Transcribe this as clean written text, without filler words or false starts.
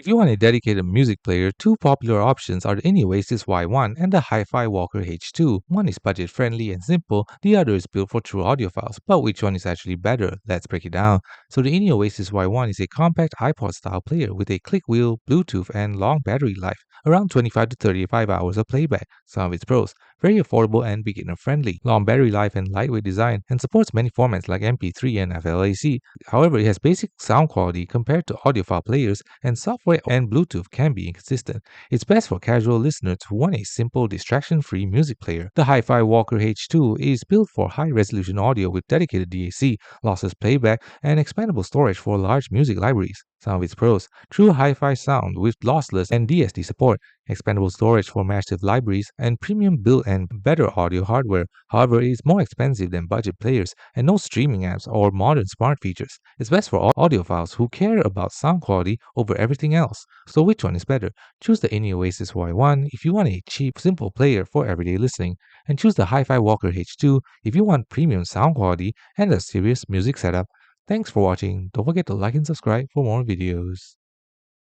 If you want a dedicated music player, two popular options are the Innioasis Y1 and the Hifi Walker H2. One is budget friendly and simple, the other is built for true audiophiles. But which one is actually better? Let's break it down. So the Innioasis Y1 is a compact iPod style player with a click wheel, Bluetooth, and long battery life, around 25 to 35 hours of playback. Some of its pros: very affordable and beginner friendly, long battery life and lightweight design, and supports many formats like MP3 and FLAC. However, it has basic sound quality compared to audiophile players, and software and Bluetooth can be inconsistent. It's best for casual listeners who want a simple, distraction-free music player. The Hi-Fi Walker H2 is built for high-resolution audio with dedicated DAC, lossless playback, and expandable storage for large music libraries. Some of its pros: true hi-fi sound with lossless and DSD support, expandable storage for massive libraries, and premium built and better audio hardware. However, it is more expensive than budget players and no streaming apps or modern smart features. It's best for audiophiles who care about sound quality over everything else. So which one is better? Choose the Innioasis Y1 if you want a cheap, simple player for everyday listening, and choose the Hi-Fi Walker H2 if you want premium sound quality and a serious music setup. Thanks for watching. Don't forget to like and subscribe for more videos.